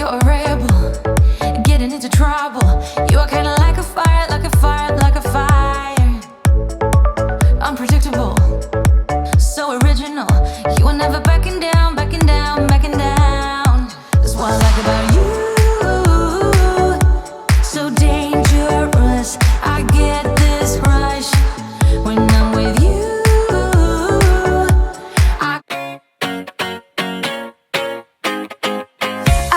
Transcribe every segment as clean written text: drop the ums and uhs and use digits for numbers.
you're a rebel, getting into trouble. You are kinda like a fire, like a fire, like a fire. Unpredictable, so original. You are never backing down, backing down, backing down. That's what I like about you. So dangerous, I get this rush when I'm with you.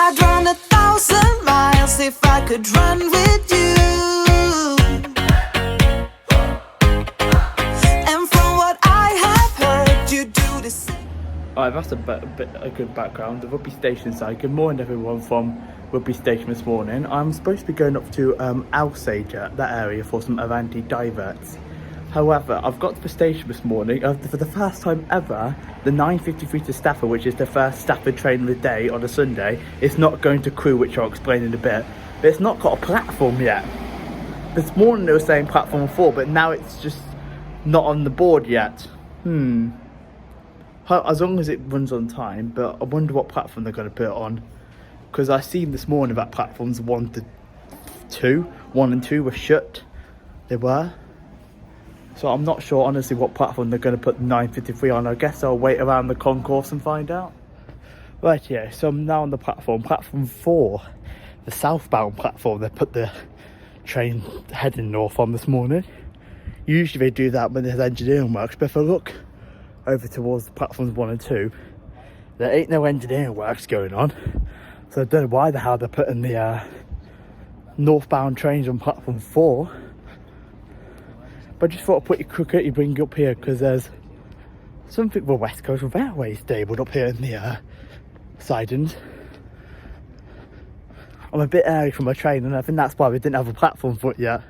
I'd run 1,000 miles if I could run with you. And from what I have heard, you do the same. Alright, that's a good background. The Rugby Station side. Good morning everyone from Rugby Station this morning. I'm supposed to be going up to Alsager, that area, for some Avanti Diverts. However, I've got to the station this morning. For the first time ever, the 9:53 to Stafford, which is the first Stafford train of the day on a Sunday, is not going to Crewe, which I'll explain in a bit. But it's not got a platform yet. This morning they were saying platform 4, but now it's just not on the board yet. As long as it runs on time, but I wonder what platform they're going to put it on. Because I seen this morning that platforms 1 to 2, 1 and 2 were shut. They were. So I'm not sure honestly what platform they're going to put the 9:53 on. I guess I'll wait around the concourse and find out. Right, yeah, so I'm now on the platform 4, the southbound platform. They put the train heading north on this morning. Usually they do that when there's engineering works, but if I look over towards the platforms 1 and 2, there ain't no engineering works going on. So I don't know why the hell they're putting the northbound trains on platform 4. But I just thought I'd put you quickly bring you up here because there's something the West Coast Railway stabled up here in the sidings. I'm a bit early for my train and I think that's why we didn't have a platform for it yet.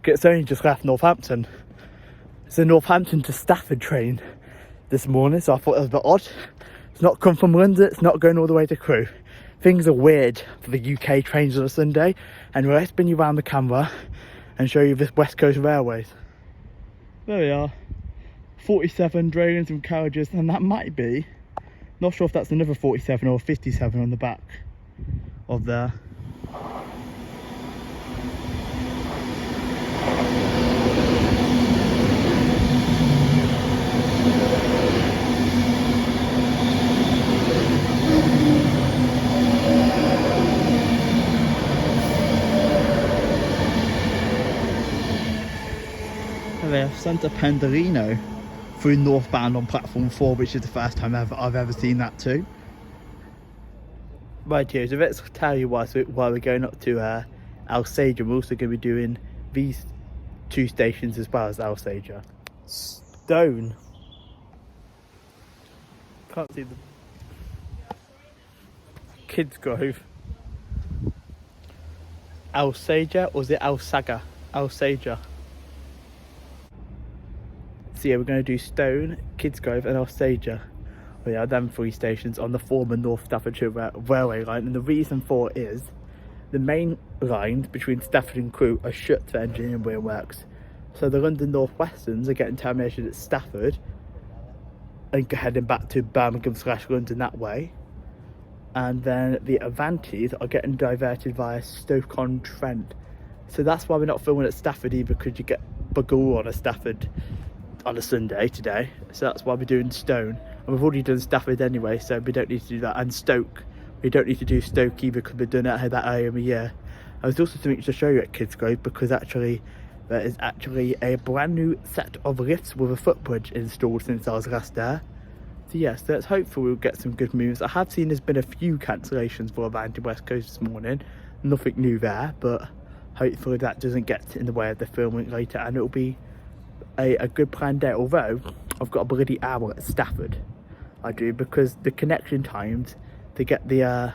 It's only just left Northampton. It's a Northampton to Stafford train this morning, so I thought it was a bit odd. It's not come from London, it's not going all the way to Crewe. Things are weird for the UK trains on a Sunday. Anyway, let's bring you around the camera and show you this West Coast Railways. There we are, 47 drains and carriages, and that might be, not sure if that's another 47 or 57 on the back of there. Santa Pendolino through northbound on platform 4, which is the first time I've ever seen that too. Right here, so let's tell you why we're going up to Alsager. We're also going to be doing these 2 stations as well as Alsager. Stone. Can't see the Kidsgrove. Alsager, or is it Alsager? Alsager. So yeah, we're going to do Stone, Kidsgrove and Alsager. We are them 3 stations on the former North Staffordshire railway line, and the reason for it is the main lines between Stafford and Crewe are shut to engineering works. So the London North Westerns are getting terminated at Stafford and heading back to Birmingham/London that way. And then the Avantis are getting diverted via Stoke-on-Trent. So that's why we're not filming at Stafford either, because you get bugger on a Stafford on a Sunday today, so that's why we're doing Stone, and we've already done Stafford anyway, so we don't need to do that. And Stoke, we don't need to do Stoke either because we've done it that earlier in the year. There's also something to show you at Kidsgrove, because actually there is actually a brand new set of lifts with a footbridge installed since I was last there. So yes, let's hopefully we'll get some good moves. I have seen there's been a few cancellations for Avanti West Coast this morning, nothing new there, but hopefully that doesn't get in the way of the filming later, and it'll be a good planned day. Although I've got a bloody hour at Stafford, I do, because the connection times to get the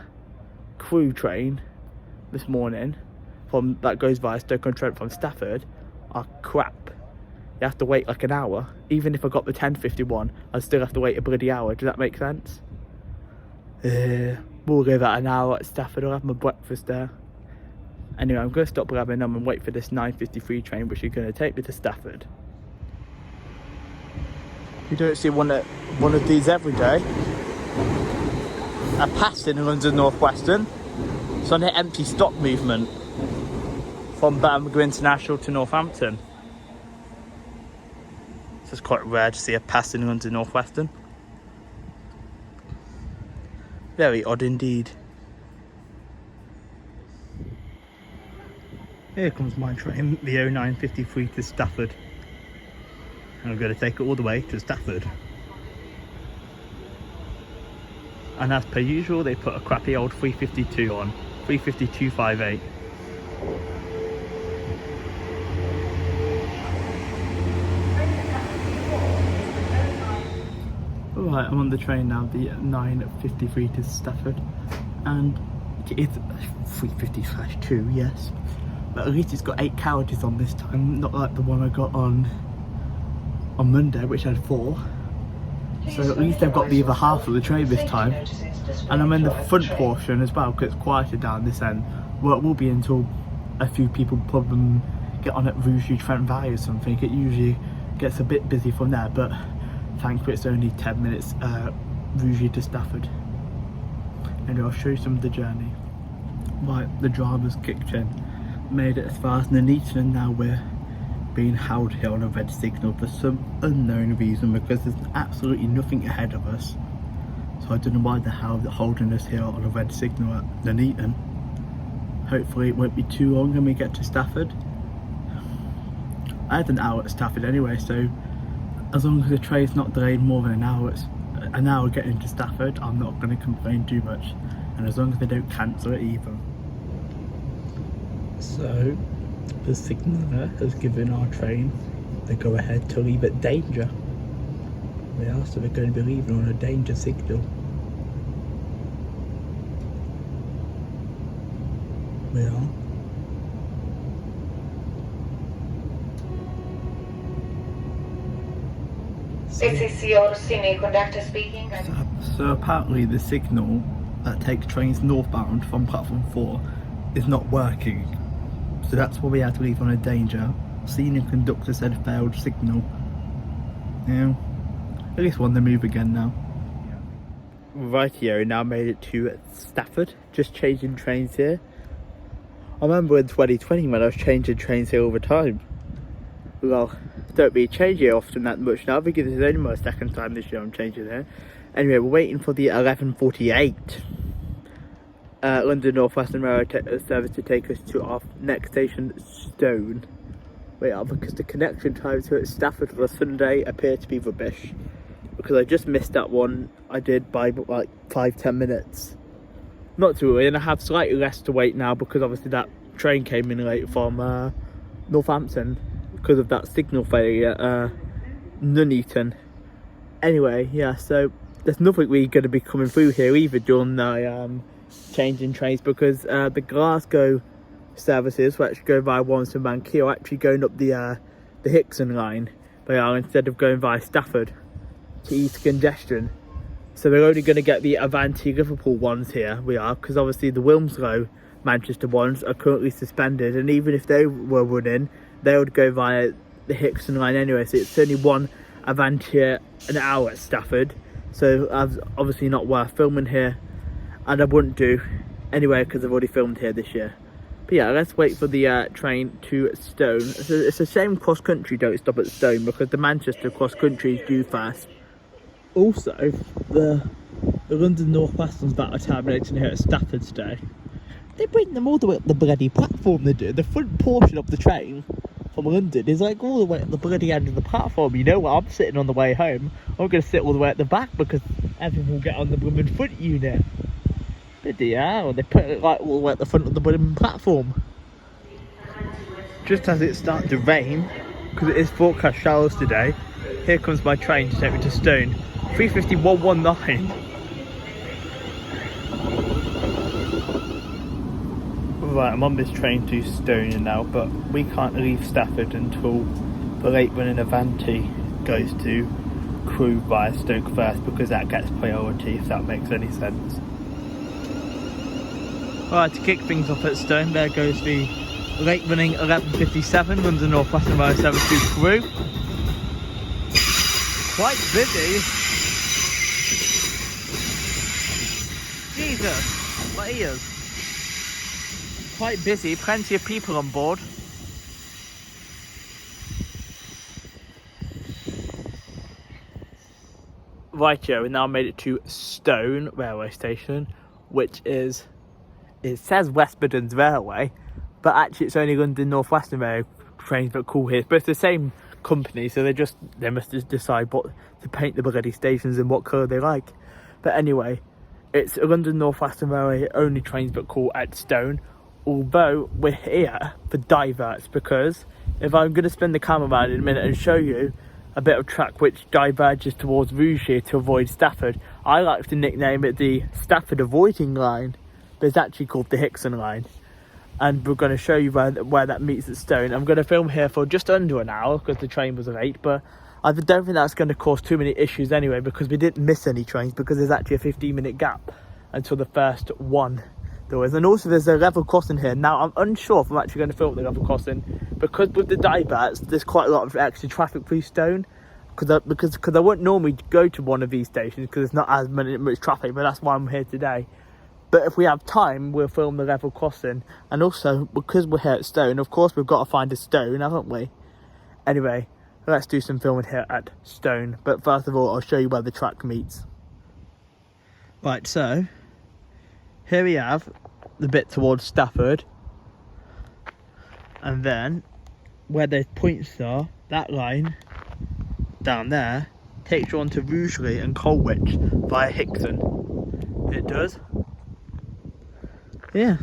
Crewe train this morning from that goes via Stoke-on-Trent from Stafford are crap. You have to wait like an hour. Even if I got the 10:51, I'd still have to wait a bloody hour. Does that make sense? We'll give that an hour at Stafford. I'll have my breakfast there. Anyway, I'm going to stop blabbing on and wait for this 9:53 train, which is going to take me to Stafford. You don't see one of these every day. A passing in London North Western. It's on the empty stop movement from Birmingham International to Northampton. It's just quite rare to see a passing London North Western. Very odd indeed. Here comes my train, the 0953 to Stafford. And I'm going to take it all the way to Stafford. And as per usual, they put a crappy old 352 on. 352.58. Right, I'm on the train now, the 953 to Stafford. And it's 350/2, yes. But at least it's got 8 carriages on this time, not like the one I got on Monday, which had 4. So at least they've got the other half of the train this time. And I'm in the front portion as well, because it's quieter down this end. Well, it will be until a few people probably get on at Warwickshire Trent Valley or something. It usually gets a bit busy from there, but thankfully it's only 10 minutes Warwickshire to Stafford. And I'll show you some of the journey. Right, the drama's kicked in. Made it as far as Nuneaton, and now we're being held here on a red signal for some unknown reason, because there's absolutely nothing ahead of us. So I don't know why the hell they're holding us here on a red signal at Nuneaton. Hopefully it won't be too long when we get to Stafford. I had an hour at Stafford anyway, so as long as the train's not delayed more than an hour getting to Stafford, I'm not going to complain too much. And as long as they don't cancel it either. So the signaller has given our train the go ahead to leave at danger. We are, so we're going to be leaving on a danger signal. We are. This is your senior conductor speaking. So apparently the signal that takes trains northbound from platform 4 is not working. So that's why we had to leave on a danger. Senior conductor said failed signal. Yeah, at least one to move again now. Rightio, now made it to Stafford. Just changing trains here. I remember in 2020 when I was changing trains here all the time. Well, don't be changing here often that much now, because it's only my second time this year I'm changing here. Anyway, we're waiting for the 11:48 London North Western Railway service to take us to our next station, Stone. Wait up, because the connection times here at Stafford for Sunday appear to be rubbish. Because I just missed that one I did by like 5-10 minutes. Not to worry, and I have slightly less to wait now because obviously that train came in late from Northampton because of that signal failure at Nuneaton. Anyway, yeah, so there's nothing really going to be coming through here either during the changing trains, because the Glasgow services, which go via Warwickshire and Key, are actually going up the Hickson line. They are, instead of going via Stafford to ease congestion. So we're only going to get the Avanti Liverpool ones here, we are, because obviously the Wilmslow Manchester ones are currently suspended, and even if they were running, they would go via the Hickson line anyway, so it's only one Avanti an hour at Stafford, so that's obviously not worth filming here, and I wouldn't do anyway because I've already filmed here this year. But yeah, let's wait for the train to Stone. It's the same cross country don't stop at Stone, because the Manchester cross country is due fast. Also, the London North Western's that are terminating here at Stafford today, they bring them all the way up the bloody platform. They do. The front portion of the train from London is like all the way at the bloody end of the platform. You know what? I'm sitting on the way home. I'm going to sit all the way at the back because everyone will get on the blooming front unit. Bloody hell, they put it like all the way at the front of the blooming platform. Just as it started to rain, because it is forecast showers today, here comes my train to take me to Stone. 3:51:19. Right, I'm on this train to Stone now, but we can't leave Stafford until the late running Avanti goes to Crewe via Stoke first, because that gets priority, if that makes any sense. Alright, to kick things off at Stone, there goes the late running 11:57 London North Western Railway service to Crewe. Quite busy. Jesus, my ears. Quite busy, plenty of people on board. Right, here we now made it to Stone railway station, which is, it says West Midlands Railway, but actually it's only London North Western Railway trains that call here. But it's the same company, so they must just decide what to paint the bloody stations and what colour they like. But anyway, it's London North Western Railway only trains that call at Stone, although we're here for Diverts, because if I'm going to spin the camera around in a minute and show you a bit of track which diverges towards Warwickshire to avoid Stafford, I like to nickname it the Stafford avoiding line, but it's actually called the Hickson line. And we're going to show you where that meets at Stone. I'm going to film here for just under an hour because the train was late, but I don't think that's going to cause too many issues anyway, because we didn't miss any trains, because there's actually a 15-minute gap until the first one there was. And also there's a level crossing here. Now I'm unsure if I'm actually going to film the level crossing, because with the Diverts there's quite a lot of extra traffic through Stone, because I wouldn't normally go to one of these stations because there's not as much traffic, but that's why I'm here today. But if we have time, we'll film the level crossing. And also, because we're here at Stone, of course we've got to find a stone, haven't we? Anyway, let's do some filming here at Stone. But first of all, I'll show you where the track meets. Right, so here we have the bit towards Stafford. And then, where the points are, that line down there takes you on to Rugeley and Colwich via Hickson. It does. Yeah.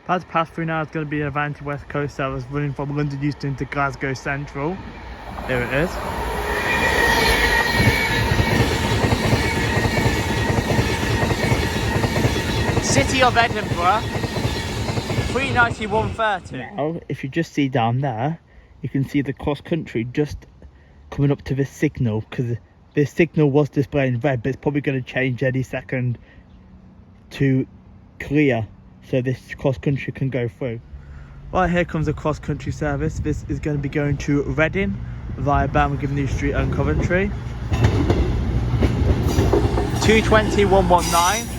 About to pass through now is going to be an Avanti West Coast service running from London Euston to Glasgow Central. There it is. City of Edinburgh, 391.30. Now, if you just see down there, you can see the cross country just coming up to this signal, because this signal was displaying red, but it's probably going to change any second to clear, so this cross country can go through. Right, here comes the cross country service. This is going to be going to Reading via Birmingham New Street and Coventry. 220-119.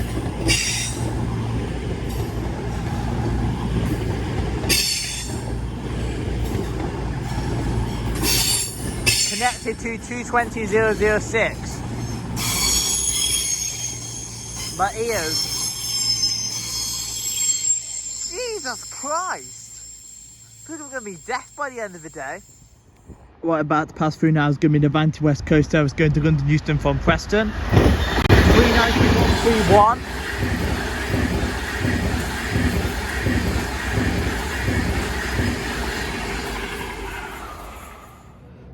Connected to 220-006. My ears. Jesus Christ! People are going to be deaf by the end of the day. What about to pass through now is going to be the Avanti West Coast service going to London Euston from Preston. 39131.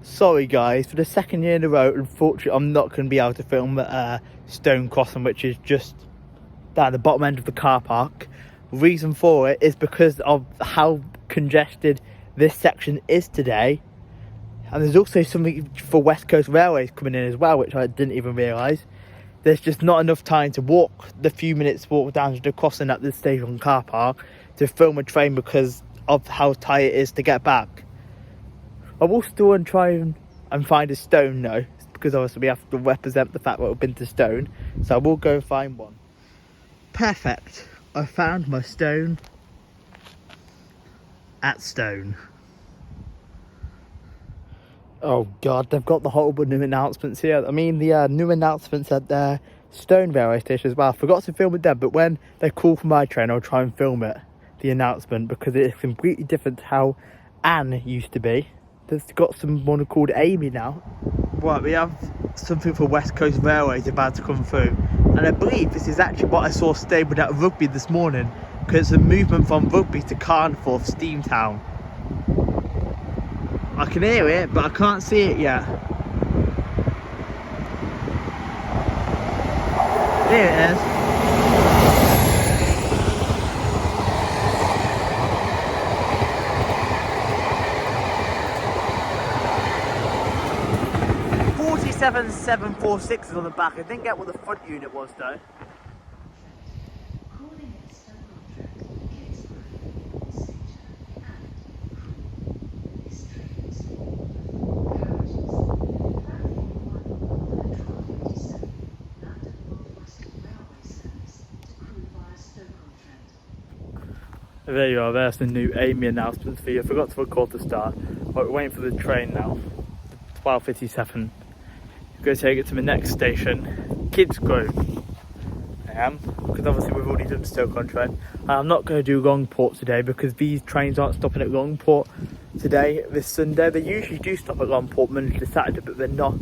Sorry guys, for the second year in a row, unfortunately I'm not going to be able to film Stone Crossing, which is just down the bottom end of the car park. Reason for it is because of how congested this section is today, and there's also something for West Coast Railways coming in as well, which I didn't even realise. There's just not enough time to walk the few minutes walk down to the crossing at the station car park to film a train because of how tight it is to get back. I will still try and find a stone though, because obviously we have to represent the fact that we've been to Stone, so I will go and find one. Perfect. I found my stone at Stone. Oh god, they've got the horrible new announcements here. I mean the new announcements at their Stone railway station as well. I forgot to film with them, but when they call for my train I'll try and film it, the announcement, because it's completely different to how Anne used to be. They've got someone called Amy now. Right, we have something for West Coast Railways about to come through, and I believe this is actually what I saw stabled at Rugby this morning, because it's a movement from Rugby to Carnforth, Steamtown. I can hear it, but I can't see it yet. There it is. .746 is on the back. I didn't get what the front unit was though. So there you are, there's the new Amy announcement for you. I forgot to record the start, but we're waiting for the train now. 12:57. I'm going to take it to the next station, Kidsgrove. I am, because obviously we've already done Stoke-on-Trent. I'm not going to do Longport today because these trains aren't stopping at Longport today, this Sunday. They usually do stop at Longport Monday to Saturday, but they're not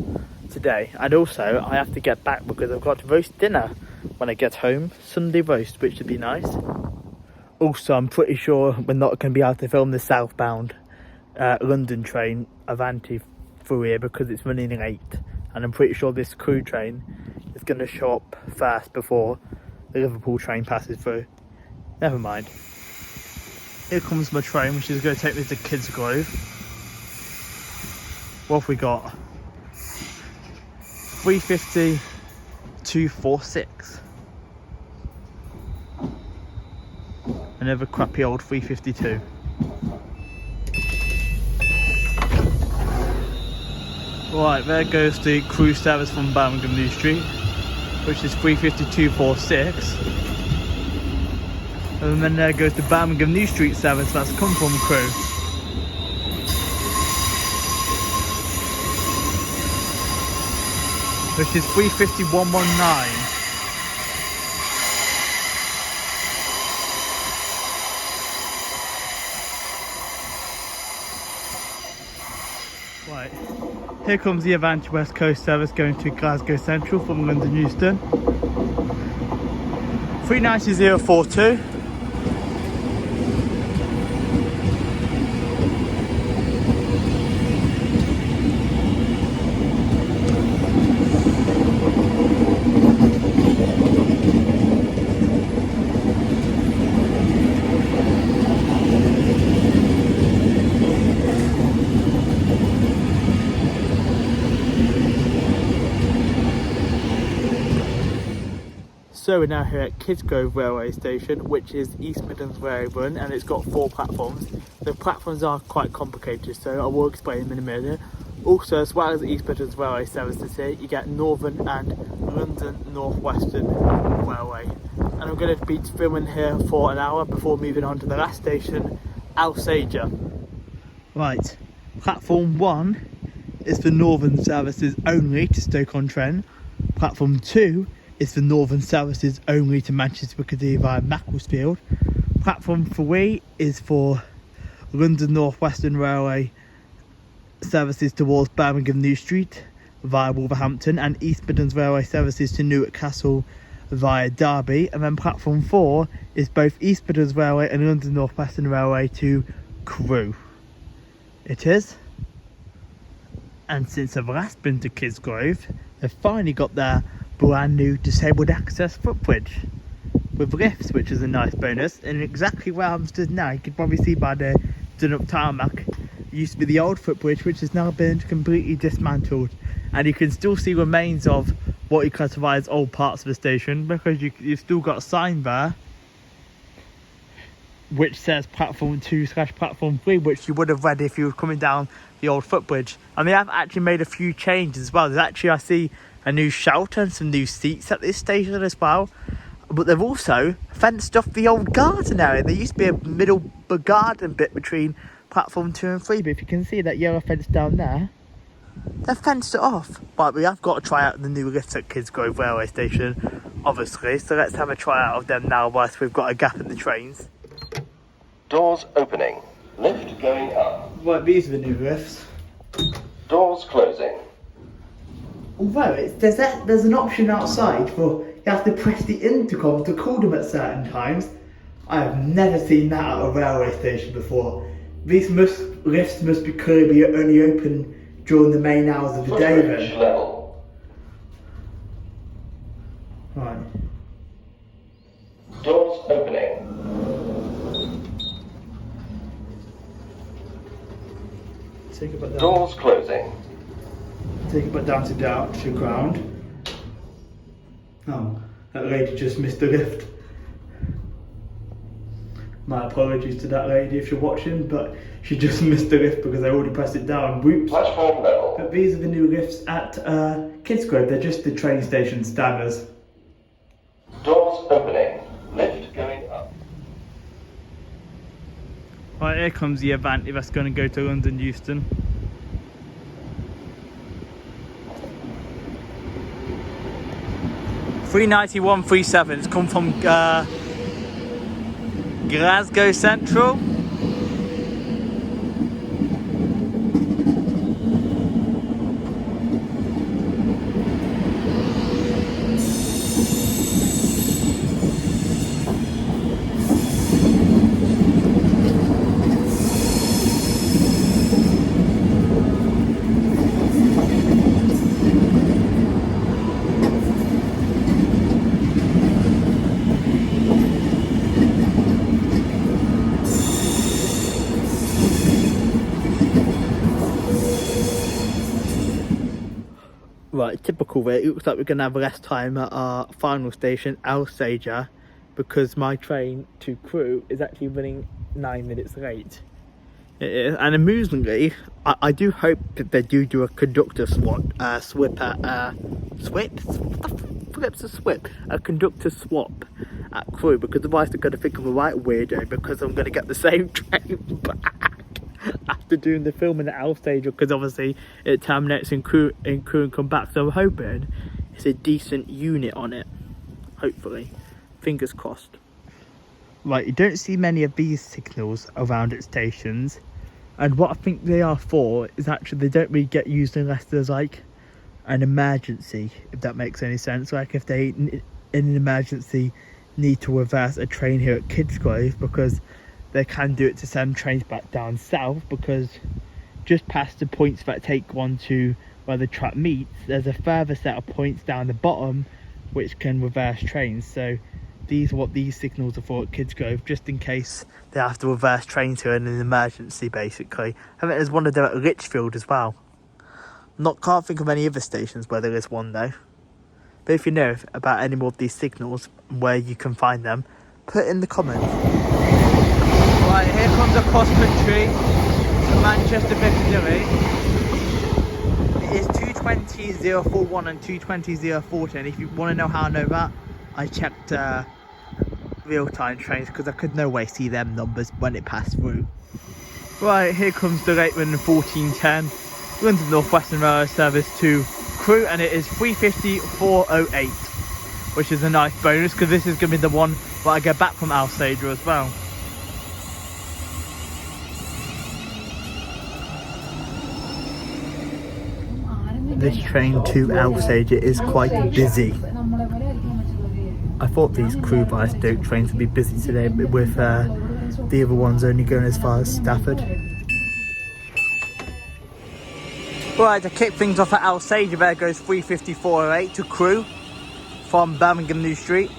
today. And also, I have to get back because I've got to roast dinner when I get home. Sunday roast, which would be nice. Also, I'm pretty sure we're not going to be able to film the southbound London train, Avanti, through here because it's running late. And I'm pretty sure this crew train is going to show up first before the Liverpool train passes through. Never mind. Here comes my train, which is going to take me to Kidsgrove. What have we got? 350 246. Another crappy old 352. Right, there goes the crew service from Birmingham New Street, which is 35246. And then there goes the Birmingham New Street service that's come from crew. Which is 35119. Right, here comes the Avanti West Coast service going to Glasgow Central from London Euston. 39042. So we're now here at Kidsgrove Railway Station, which is East Midlands Railway run, and it's got 4 platforms. The platforms are quite complicated, so I will explain them in a minute. Also, as well as East Midlands Railway services here, you get Northern and London North Western Railway. And I'm going to be filming here for an hour before moving on to the last station, Alsager. Right, platform 1 is for Northern services only to Stoke-on-Trent. Platform 2 is for Northern services only to Manchester Piccadilly via Macclesfield. Platform 3 is for London North Western Railway services towards Birmingham New Street via Wolverhampton, and East Midlands Railway services to Newark Castle via Derby. And then platform 4 is both East Midlands Railway and London North Western Railway to Crewe. It is. And since I've last been to Kidsgrove, they've finally got their brand new disabled access footbridge with lifts, which is a nice bonus. And exactly where I'm stood now, you can probably see by the done up tarmac, it used to be the old footbridge, which has now been completely dismantled, and you can still see remains of what you classify as old parts of the station, because you've still got a sign there which says platform 2/platform 3, which you would have read if you were coming down the old footbridge. And they have actually made a few changes as well. There's actually, I see, a new shelter and some new seats at this station as well. But they've also fenced off the old garden area. There used to be a middle garden bit between platform 2 and 3, but if you can see that yellow fence down there, they've fenced it off. But we have got to try out the new lifts at Kidsgrove Railway Station, obviously. So let's have a try out of them now whilst we've got a gap in the trains. Doors opening. Lift going up. Right, these are the new lifts. Doors closing. Although there's an option outside for you have to press the intercom to call them at certain times. I have never seen that at a railway station before. These lifts must be clearly only open during the main hours of the day then. Level. Right. Doors opening. Take it back down. Doors closing. Take it back down to ground. Oh, that lady just missed the lift. My apologies to that lady if you're watching, but she just missed the lift because I already pressed it down. Whoops. Platform level. But these are the new lifts at Kidsgrove. They're just the train station standards. Doors opening. Lift going up. Right, here comes the Avanti that's going to go to London Euston. £391.37. It's come from Glasgow Central. Right, typical way. It looks like we're going to have less time at our final station, Alsager, because my train to Crewe is actually running 9 minutes late. And amusingly, I do hope that they do a conductor swap, swip at, swip? What the flip's a swip? A conductor swap at Crewe, because otherwise they're going to think I'm a right weirdo, because I'm going to get the same train back after doing the filming at Alsager, because obviously it terminates in Crewe and come back. So I'm hoping it's a decent unit on it, hopefully, fingers crossed. Right, you don't see many of these signals around at stations, and what I think they are for is actually they don't really get used unless there's like an emergency, if that makes any sense. Like if they in an emergency need to reverse a train here at Kidsgrove, because they can do it to send trains back down south, because just past the points that take one to where the track meets, there's a further set of points down the bottom which can reverse trains. So these are what these signals are for at Kidsgrove, just in case they have to reverse trains here in an emergency, basically. I think there's one of them at Lichfield as well. Can't think of any other stations where there is one though. But if you know about any more of these signals and where you can find them, put it in the comments. Right, here comes a cross country to Manchester Piccadilly. It is 220.041 and 220.040, and if you want to know how I know that, I checked real-time trains, because I could no way see them numbers when it passed through. Right, here comes the late one 1410 London North Western Railway service to Crewe, and it is 350.408, which is a nice bonus, because this is going to be the one that I get back from Alsager as well. This train to Alsager is quite busy. I thought these Crewe by Stoke trains would be busy today, but with the other ones only going as far as Stafford. Right, to kick things off at Alsager, there goes 350.408 to Crewe from Birmingham New Street.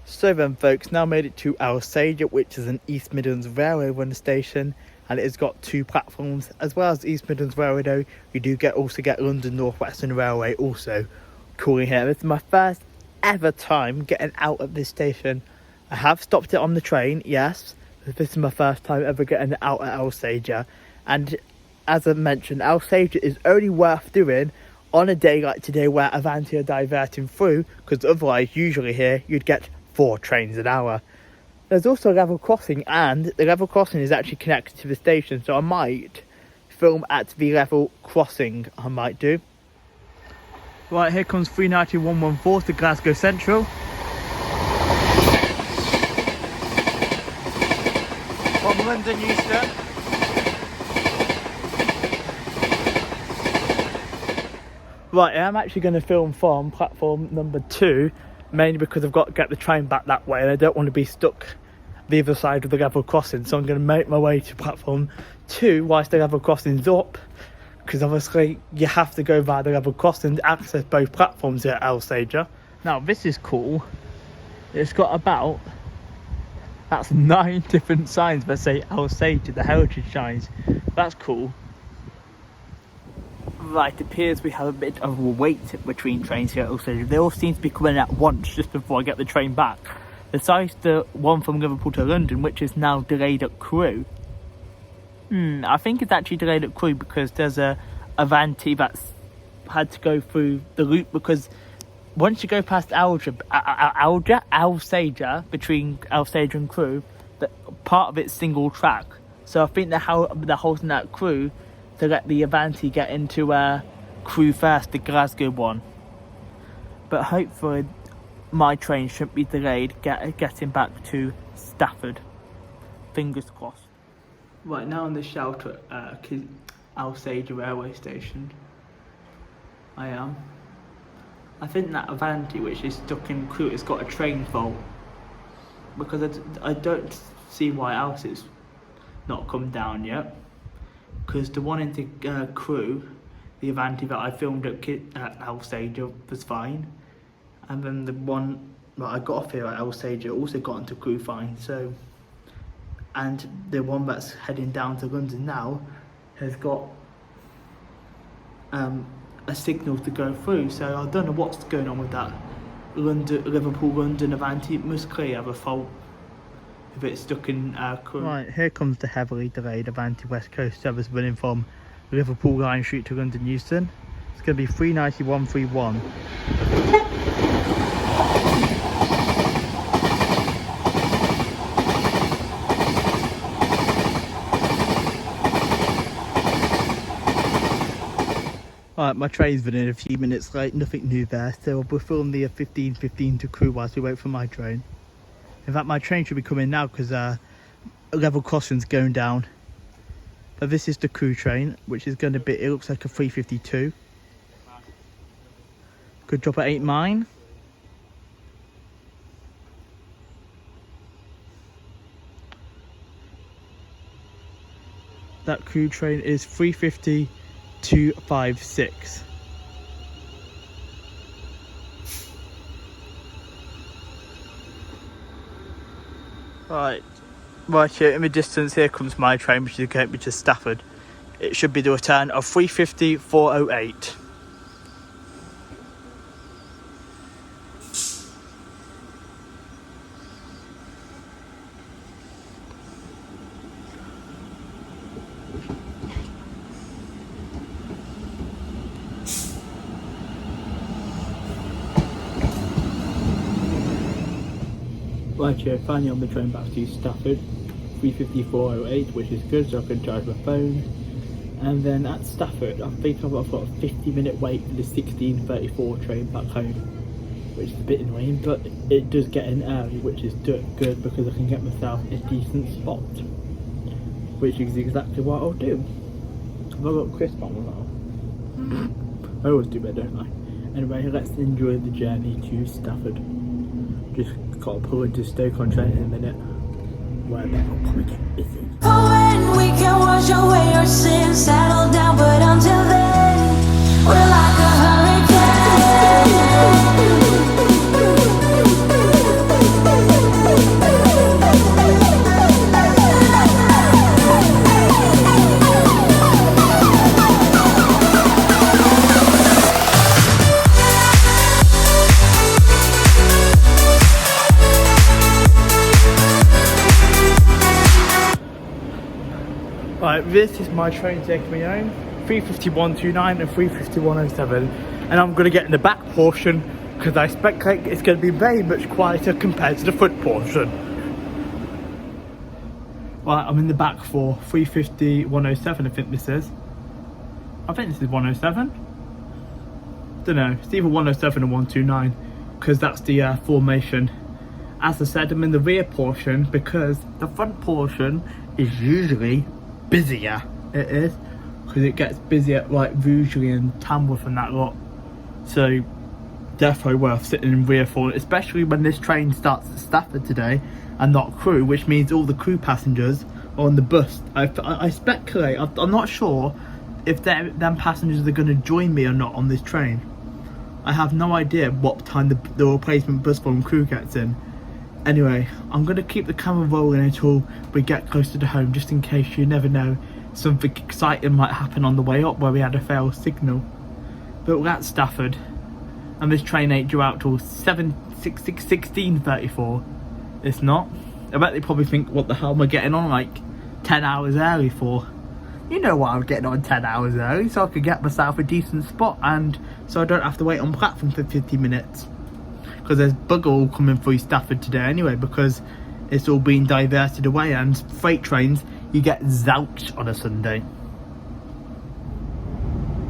So then folks, now made it to Alsager, which is an East Midlands Railway run station, and it has got 2 platforms. As well as East Midlands Railway though, you do also get London North Western Railway also calling here. This is my first ever time getting out of this station. I have stopped it on the train, yes, but this is my first time ever getting out at Alsager. And as I mentioned, Alsager is only worth doing on a day like today where Avanti are diverting through, because otherwise usually here you'd get 4 trains an hour. There's also a level crossing, and the level crossing is actually connected to the station, so I might film at the level crossing. I might do. Right, here comes 391.14 to Glasgow Central. From London Euston. Right, I'm actually going to film from platform number 2, mainly because I've got to get the train back that way and I don't want to be stuck the other side of the level crossing. So I'm going to make my way to platform 2 whilst the level crossing's up, because obviously you have to go via the level crossing to access both platforms here at Alsager. Now this is cool. It's got that's 9 different signs that say Alsager, the heritage signs. That's cool. Right, it appears we have a bit of a wait between trains here at Alsager. They all seem to be coming at once just before I get the train back. besides the one from Liverpool to London, which is now delayed at Crewe. I think it's actually delayed at Crewe because there's a avanti that's had to go through the loop, because once you go past Alsager, between Alsager and Crewe, part of it's single track. So I think they're holding that Crewe to let the avanti get into Crewe first, the Glasgow one. But hopefully my train shouldn't be delayed getting back to Stafford. Fingers crossed. Right, now on the shelter at Alsager railway station. I am. I think that avanti, which is stuck in Crewe, has got a train fault, because I don't see why else it's not come down yet. Because the one into Crewe, the avanti that I filmed at Alsager was fine, and then the one that I got off here at Alsager also got into Crewe fine. So, and the one that's heading down to London now has got a signal to go through. So I don't know what's going on with that Liverpool-London avanti. It must clearly have a fault if it's stuck in Crewe. Right, here comes the heavily delayed avanti West Coast service running from Liverpool Line Street to London Euston. It's going to be 39131. Alright, my train's running a few minutes late, nothing new there, so we'll film the 15:15 to Crewe whilst we wait for my train. In fact, my train should be coming now because level crossing's going down. But this is the Crewe train, which is going to be, it looks like a 352. Could drop at 8 mile. That Crewe train is 350-256. Right here in the distance, here comes my train, which is going to Stafford. It should be the return of 350-408. Right here, finally on the train back to Stafford, 350-408, which is good, so I can charge my phone. And then at Stafford, I think I've got a 50-minute wait for the 16:34 train back home, which is a bit annoying, but it does get in early, which is good because I can get myself a decent spot, which is exactly what I'll do. Have I got crisp on now? I always do that, don't I? Anyway, let's enjoy the journey to Stafford. Just got to pull into Stoke-on-Trent in a minute, where they'll probably get busy. When we can wash away our sins, settle down, but until then, we're like a Right, this is my train taking me home, 35129 and 35107, and I'm going to get in the back portion because I speculate it's going to be very much quieter compared to the front portion. Right, I'm in the back for 35107, I think this is. I think this is 107. Don't know, it's either 107 or 129 because that's the formation. As I said, I'm in the rear portion because the front portion is usually busier. It is, because it gets busier like Rugeley and Tamworth and that lot, so definitely worth sitting in rear for, especially when this train starts at Stafford today and not Crewe, which means all the Crewe passengers are on the bus. I speculate, I'm not sure if them passengers are going to join me or not on this train. I have no idea what time the replacement bus from Crewe gets in. Anyway, I'm going to keep the camera rolling until we get closer to home, just in case, you never know, something exciting might happen on the way up where we had a failed signal. But we're at Stafford, and this train ain't due out till 16:34, It's not. I bet they probably think, what the hell am I getting on like 10 hours early for? You know what, I'm getting on 10 hours early so I could get myself a decent spot, and so I don't have to wait on platform for 50 minutes. Because there's bugger all coming through Stafford today anyway, because it's all being diverted away, and freight trains, you get zouch on a Sunday.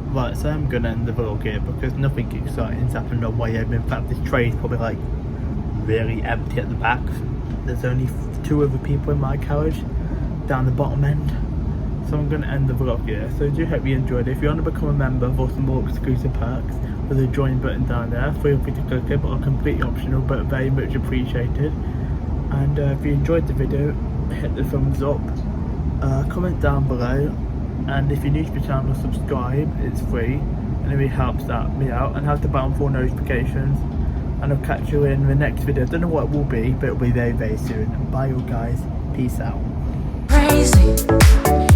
Right, so I'm gonna end the vlog here because nothing exciting's happened on my end. In fact, this train's probably like really empty at the back. There's only 2 other people in my carriage down the bottom end. So I'm gonna end the vlog here. So I do hope you enjoyed it. If you want to become a member for some more exclusive perks, there's a join button down there. Feel free to click it, but are completely optional, but very much appreciated. And if you enjoyed the video, hit the thumbs up, comment down below, and if you're new to the channel, subscribe. It's free and it really helps me out, and have the bell for notifications. And I'll catch you in the next video. I don't know what it will be, but it'll be very, very soon. Bye all guys, peace out. Crazy.